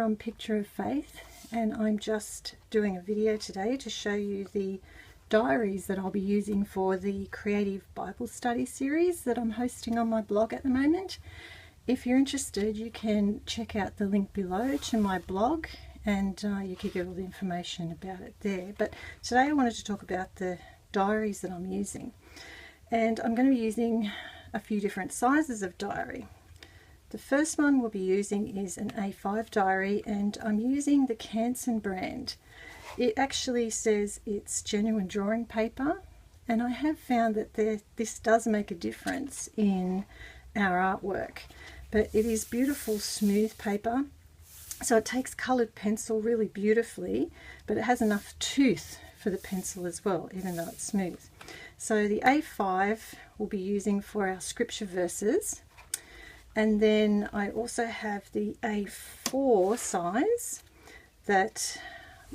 from Picture of Faith, and I'm just doing a video today to show you the diaries that I'll be using for the Creative Bible Study series that I'm hosting on my blog at the moment. If you're interested, you can check out the link below to my blog, and you can get all the information about it there. But today I wanted to talk about the diaries that I'm using, and I'm going to be using a few different sizes of diary. The first one we'll be using is an A5 diary, and I'm using the Canson brand. It actually says it's genuine drawing paper, and I have found that this does make a difference in our artwork. But it is beautiful smooth paper, so it takes coloured pencil really beautifully, but it has enough tooth for the pencil as well, even though it's smooth. So the A5 we'll be using for our scripture verses. And then I also have the A4 size that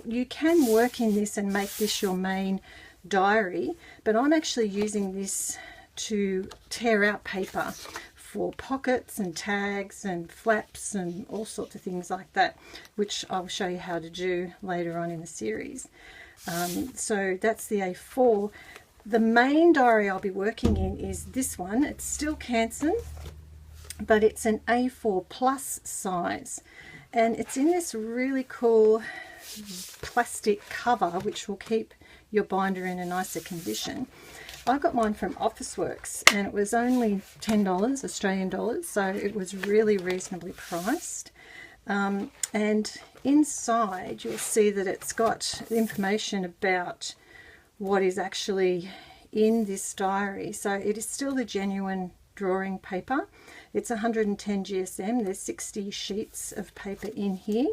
you can work in this and make this your main diary, but I'm actually using this to tear out paper for pockets and tags and flaps and all sorts of things like that, which I'll show you how to do later on in the series. So that's the A4. The main diary I'll be working in is this one. It's still Canson, but it's an A4 plus size, and it's in this really cool plastic cover which will keep your binder in a nicer condition. I got mine from Officeworks and it was only $10 Australian dollars, so it was really reasonably priced. And inside you'll see that it's got information about what is actually in this diary. So it is still the genuine drawing paper. It's 110 GSM. There's 60 sheets of paper in here,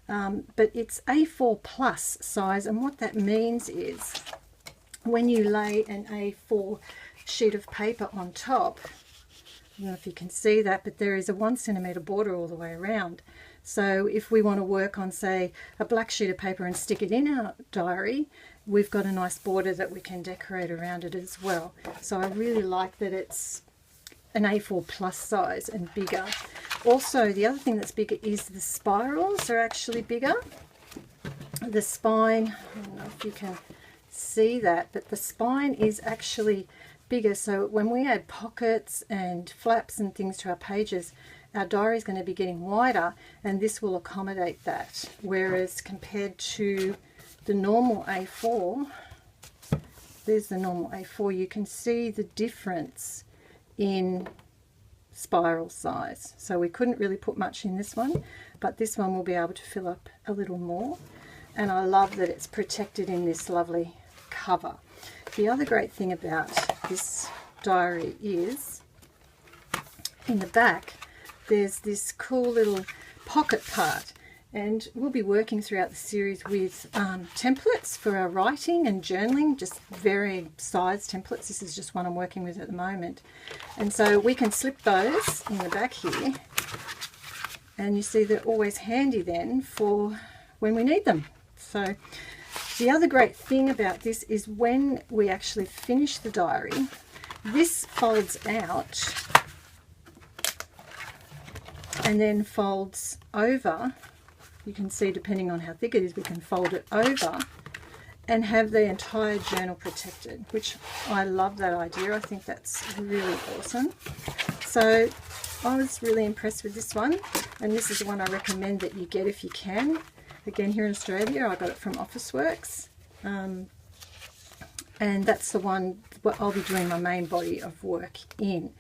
but it's A4 plus size, and what that means is when you lay an A4 sheet of paper on top, I don't know if you can see that, but there is a 1 centimetre border all the way around. So if we want to work on, say, a black sheet of paper and stick it in our diary, we've got a nice border that we can decorate around it as well. So I really like that it's an A4 plus size and bigger. Also, the other thing that's bigger is the spirals are actually bigger. The spine, I don't know if you can see that, but the spine is actually bigger. So when we add pockets and flaps and things to our pages, our diary is going to be getting wider, and this will accommodate that. Whereas compared to the normal A4, there's the normal A4, you can see the difference in spiral size. So we couldn't really put much in this one, but this one will be able to fill up a little more, and I love that it's protected in this lovely cover. The other great thing about this diary is in the back there's this cool little pocket part, and we'll be working throughout the series with templates for our writing and journaling, just varying size templates. This is just one I'm working with at the moment. And so we can slip those in the back here, and you see they're always handy then for when we need them. So the other great thing about this is when we actually finish the diary, this folds out and then folds over. You can see, depending on how thick it is, we can fold it over and have the entire journal protected, which I love that idea. I think that's really awesome. So I was really impressed with this one, and this is the one I recommend that you get if you can. Again, here in Australia, I got it from Officeworks, and that's the one what I'll be doing my main body of work in.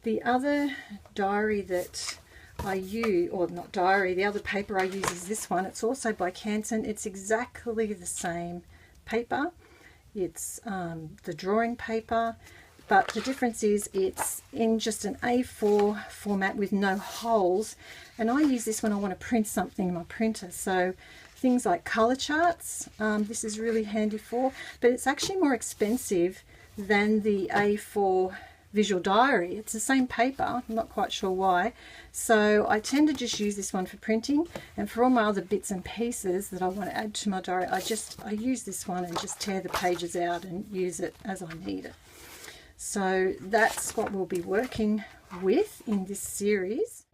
The other diary that I use, or not diary, the other paper I use is this one. It's also by Canson. It's exactly the same paper. It's the drawing paper, but the difference is it's in just an A4 format with no holes, and I use this when I want to print something in my printer. So things like colour charts, this is really handy for, but it's actually more expensive than the A4 visual diary. It's the same paper, I'm not quite sure why. So I tend to just use this one for printing, and for all my other bits and pieces that I want to add to my diary, I use this one and just tear the pages out and use it as I need it. So that's what we'll be working with in this series.